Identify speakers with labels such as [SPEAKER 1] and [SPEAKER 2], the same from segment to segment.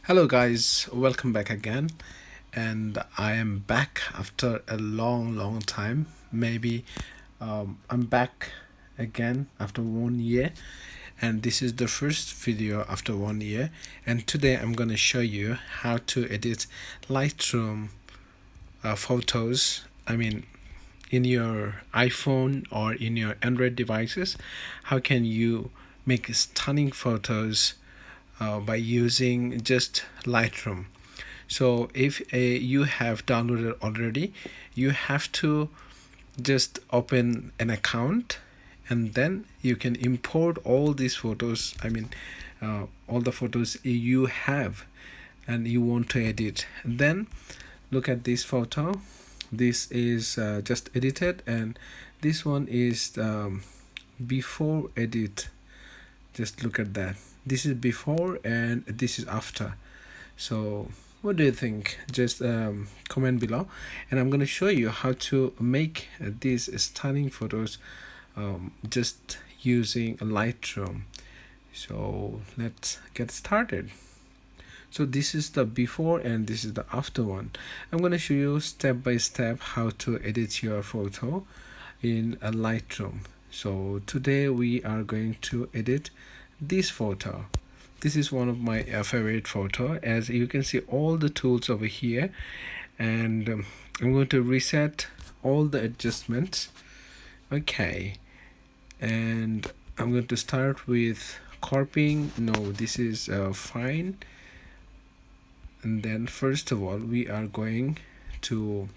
[SPEAKER 1] Hello guys, welcome back again, and I am back after a long time. Maybe I'm back again after 1 year, and this is the first video after 1 year. And today I'm gonna show you how to edit Lightroom photos. In your iPhone or in your Android devices, how can you make stunning photos by using just Lightroom. So if you have downloaded already, you have to just open an account, and then you can import all these photos. All the photos you have and you want to edit. And then look at this photo. This is just edited, and this one is before edit. Just look at that. This is before and this is after. So what do you think? Just comment below, and I'm going to show you how to make these stunning photos just using Lightroom. So let's get started. So this is the before and this is the after one. I'm going to show you step by step how to edit your photo in a Lightroom. So today we are going to edit this photo. This is one of my favorite photo. As you can see, all the tools over here, and I'm going to reset all the adjustments. Okay, and I'm going to start with cropping. No, this is fine. And then first of all, we are going to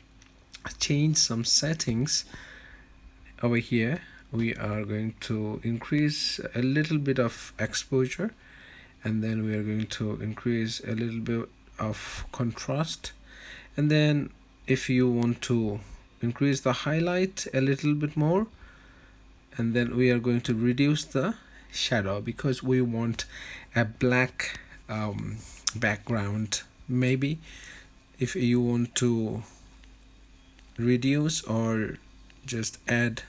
[SPEAKER 1] change some settings over here. We are going to increase a little bit of exposure, and then we are going to increase a little bit of contrast, and then if you want to increase the highlight a little bit more, and then we are going to reduce the shadow because we want a black background. Maybe if you want to reduce or just add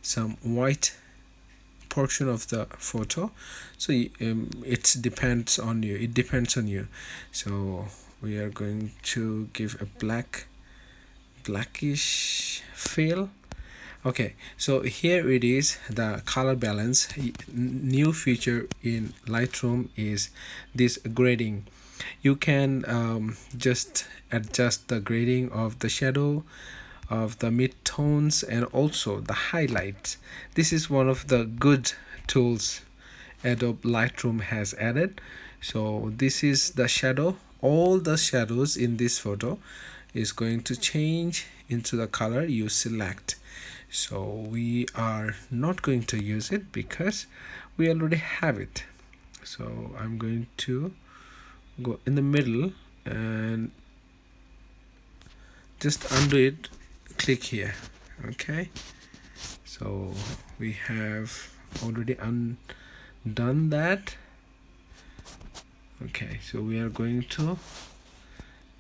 [SPEAKER 1] some white portion of the photo, so it depends on you. So we are going to give a blackish feel. Okay, so here it is, the color balance. New feature in Lightroom is this grading. You can just adjust the grading of the shadow, of the mid-tones, and also the highlights. This is one of the good tools Adobe Lightroom has added. So this is the shadow. All the shadows in this photo is going to change into the color you select. So we are not going to use it because we already have it. So I'm going to go in the middle and just undo it. Click here. Okay, so we have already undone that. Okay, so we are going to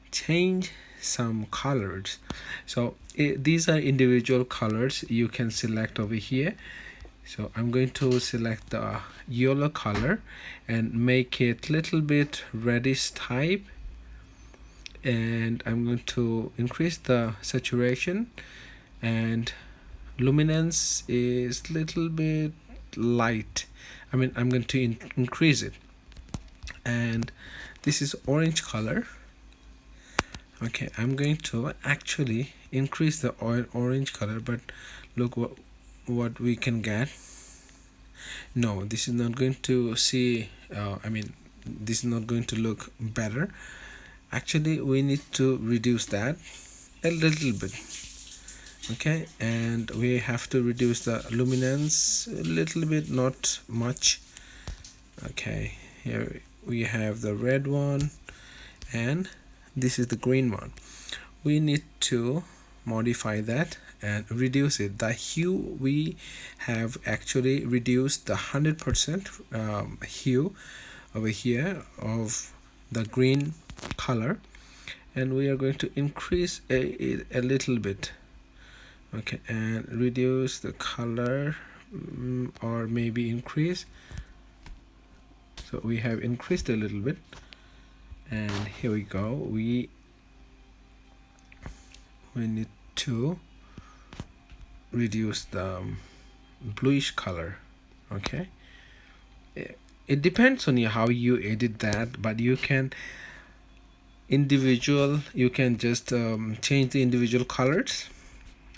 [SPEAKER 1] change some colors. So these are individual colors you can select over here. So I'm going to select the yellow color and make it little bit reddish type, and I'm going to increase the saturation, and luminance is little bit light. I'm going to increase it, and this is orange color. Okay, I'm going to actually increase the orange color, but look what we can get. No, this is not going to see this is not going to look better. Actually, we need to reduce that a little bit. Okay, and we have to reduce the luminance a little bit, not much. Okay, here we have the red one, and this is the green one. We need to modify that and reduce it. The hue, we have actually reduced the 100% hue over here of the green color, and we are going to increase a little bit. Okay, and reduce the color, or maybe increase. So we have increased a little bit. And here we go. We need to reduce the bluish color. Okay, it depends on you how you edit that, but you can just change the individual colors.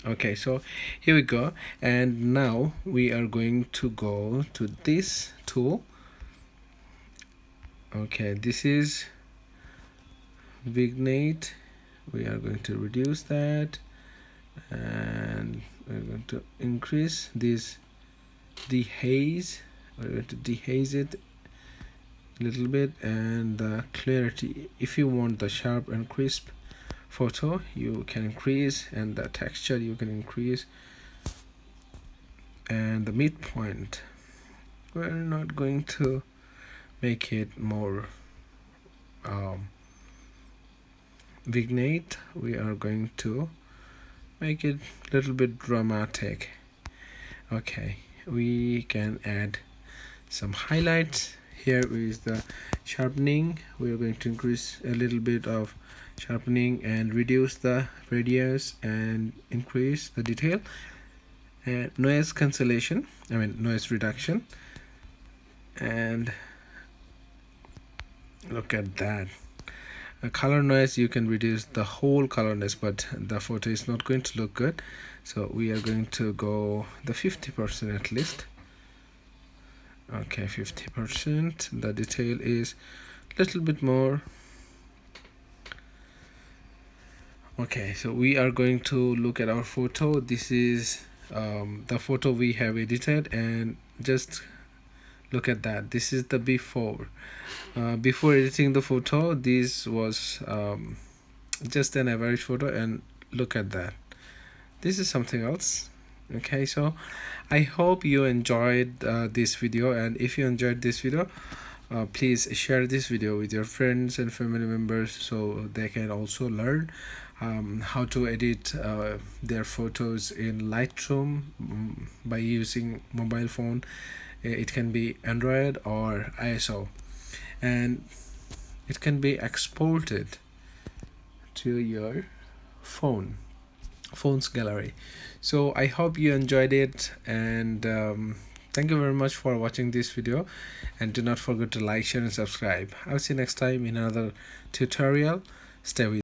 [SPEAKER 1] Okay, so here we go, and now we are going to go to this tool. Okay, this is vignette. We are going to reduce that, and we're going to increase this dehaze. We're going to dehaze it a little bit, and the clarity, if you want the sharp and crisp photo, you can increase, and the texture you can increase, and the midpoint, we're not going to make it more vignette. We are going to make it a little bit dramatic. Okay, we can add some highlights. Here is the sharpening. We are going to increase a little bit of sharpening and reduce the radius and increase the detail. And noise cancellation, noise reduction, and look at that. A color noise, you can reduce the whole color noise, but the photo is not going to look good, so we are going to go the 50% at least. Okay, 50%. The detail is a little bit more. Okay, so we are going to look at our photo. This is the photo we have edited, and just look at that. This is the before. Before editing the photo, this was just an average photo, and look at that. This is something else. Okay, so I hope you enjoyed this video, and if you enjoyed this video, please share this video with your friends and family members so they can also learn how to edit their photos in Lightroom by using mobile phone. It can be Android or ISO, and it can be exported to your phone's gallery. So I hope you enjoyed it, and thank you very much for watching this video, and do not forget to like, share and subscribe. I'll see you next time in another tutorial. Stay with